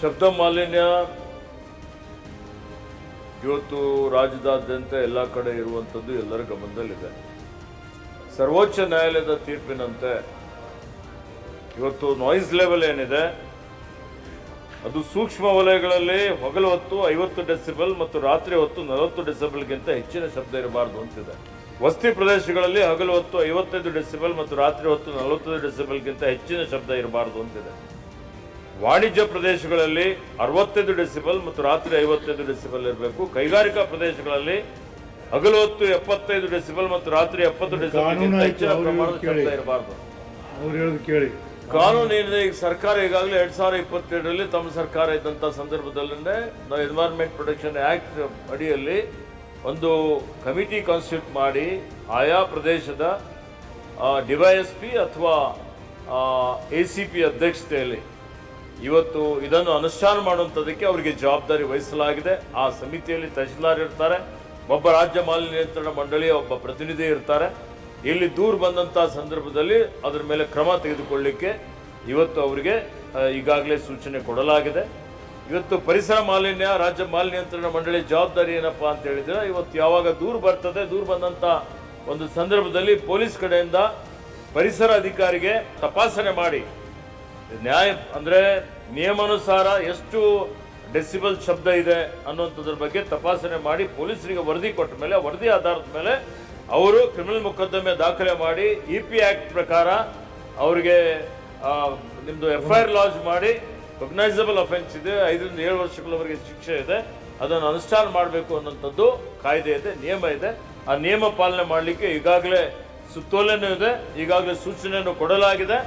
ಶಬ್ದ ಮಾಲಿನ್ಯ ಇವತ್ತು ರಾಜ್ಯದಾದ್ಯಂತ ಎಲ್ಲ ಕಡೆ ಇರುವಂಥದ್ದು ಎಲ್ಲರ ಗಮನದಲ್ಲಿದೆ. ಸರ್ವೋಚ್ಚ ನ್ಯಾಯಾಲಯದ ತೀರ್ಪಿನಂತೆ ಇವತ್ತು ನಾಯ್ಸ್ ಲೆವೆಲ್ ಏನಿದೆ ಅದು ಸೂಕ್ಷ್ಮ ವಲಯಗಳಲ್ಲಿ ಹಗಲು ಹೊತ್ತು 50 ಡೆಸಿಬಲ್ ಮತ್ತು ರಾತ್ರಿ ಹೊತ್ತು 40 ಡೆಸಿಬಲ್ಗಿಂತ ಹೆಚ್ಚಿನ ಶಬ್ದ ಇರಬಾರ್ದು ಅಂತಿದೆ. ವಸತಿ ಪ್ರದೇಶಗಳಲ್ಲಿ ಹಗಲು ಹೊತ್ತು 55 ಡೆಸಿಬಲ್ ಮತ್ತು ರಾತ್ರಿ ಹೊತ್ತು 40 ಡೆಸಿಬಲ್ಗಿಂತ ಹೆಚ್ಚಿನ ಶಬ್ದ ಇರಬಾರ್ದು ಅಂತಿದೆ. ವಾಣಿಜ್ಯ ಪ್ರದೇಶಗಳಲ್ಲಿ 65 ಡೆಸಿಬಲ್ ಮತ್ತು ರಾತ್ರಿ 55 ಡೆಸಿಬಲ್ ಇರಬೇಕು. ಕೈಗಾರಿಕಾ ಪ್ರದೇಶಗಳಲ್ಲಿ ಹಗಲು ಹೊತ್ತು 75 ಡೆಸಿಬಲ್ ಮತ್ತು ರಾತ್ರಿ 70 ಡೆಸಿಬಲ್ಗಿಂತ ಹೆಚ್ಚಿನ ಪ್ರಮಾಣದ ಶಬ್ದ ಇರಬಾರ್ದು. ಕಾನೂನು ಏನಿದೆ, ಈಗ ಸರ್ಕಾರ ಈಗಾಗಲೇ 2022ರಲ್ಲಿ ತಮ್ಮ ಸರ್ಕಾರ ಇದ್ದಂಥ ಸಂದರ್ಭದಲ್ಲೇ ನಾವು ಎನ್ವೈರನ್ಮೆಂಟ್ ಪ್ರೊಟೆಕ್ಷನ್ ಆ್ಯಕ್ಟ್ ಅಡಿಯಲ್ಲಿ ಒಂದು ಕಮಿಟಿ ಕಾನ್ಸ್ಟಿಟ್ಯೂಟ್ ಮಾಡಿ ಆಯಾ ಪ್ರದೇಶದ DYSP ಅಥವಾ ACP ಅಧ್ಯಕ್ಷತೆಯಲ್ಲಿ ಇವತ್ತು ಇದನ್ನು ಅನುಷ್ಠಾನ ಮಾಡುವಂಥದ್ದಕ್ಕೆ ಅವರಿಗೆ ಜವಾಬ್ದಾರಿ ವಹಿಸಲಾಗಿದೆ. ಆ ಸಮಿತಿಯಲ್ಲಿ ತಹಶೀಲ್ದಾರ್ ಇರ್ತಾರೆ, ಒಬ್ಬ ರಾಜ್ಯ ಮಾಲಿನ್ಯ ನಿಯಂತ್ರಣ ಮಂಡಳಿಯ ಒಬ್ಬ ಪ್ರತಿನಿಧಿ ಇರ್ತಾರೆ. ಇಲ್ಲಿ ದೂರು ಬಂದಂಥ ಸಂದರ್ಭದಲ್ಲಿ ಅದರ ಮೇಲೆ ಕ್ರಮ ತೆಗೆದುಕೊಳ್ಳಿಕ್ಕೆ ಇವತ್ತು ಅವರಿಗೆ ಈಗಾಗಲೇ ಸೂಚನೆ ಕೊಡಲಾಗಿದೆ. ಇವತ್ತು ಪರಿಸರ ಮಾಲಿನ್ಯ ರಾಜ್ಯ ಮಾಲಿನ್ಯ ನಿಯಂತ್ರಣ ಮಂಡಳಿ ಜವಾಬ್ದಾರಿ ಏನಪ್ಪಾ ಅಂತ ಹೇಳಿದ್ರೆ, ಇವತ್ತು ಯಾವಾಗ ದೂರು ಬರ್ತದೆ, ದೂರು ಬಂದಂಥ ಒಂದು ಸಂದರ್ಭದಲ್ಲಿ ಪೊಲೀಸ್ ಕಡೆಯಿಂದ ಪರಿಸರ ಅಧಿಕಾರಿಗೆ ತಪಾಸಣೆ ಮಾಡಿ ಅಂದರೆ ನಿಯಮಾನುಸಾರ ಎಷ್ಟು ಡೆಸಿಬಲ್ ಶಬ್ದ ಇದೆ ಅನ್ನುವಂಥದ್ರ ಬಗ್ಗೆ ತಪಾಸಣೆ ಮಾಡಿ ಪೊಲೀಸರಿಗೆ ವರದಿ ಕೊಟ್ಟ ಮೇಲೆ ವರದಿ ಆಧಾರದ ಮೇಲೆ ಅವರು ಕ್ರಿಮಿನಲ್ ಮೊಕದ್ದಮೆ ದಾಖಲೆ ಮಾಡಿ EP ಆ್ಯಕ್ಟ್ ಪ್ರಕಾರ ಅವರಿಗೆ ನಿಮ್ಮದು FIR ಲಾಂಚ್ ಮಾಡಿ ರೆಕಗ್ನೈಸಬಲ್ ಅಫೆನ್ಸ್ ಇದೆ, 5 ರಿಂದ 7 ವರ್ಷಗಳವರೆಗೆ ಶಿಕ್ಷೆ ಇದೆ, ಅದನ್ನು ಅನುಷ್ಠಾನ ಮಾಡಬೇಕು ಅನ್ನೋಂಥದ್ದು ಕಾಯ್ದೆ ಇದೆ, ನಿಯಮ ಇದೆ. ಆ ನಿಯಮ ಪಾಲನೆ ಮಾಡಲಿಕ್ಕೆ ಈಗಾಗಲೇ ಸುತ್ತೋಲೆನೂ ಇದೆ, ಈಗಾಗಲೇ ಸೂಚನೆಯನ್ನು ಕೊಡಲಾಗಿದೆ.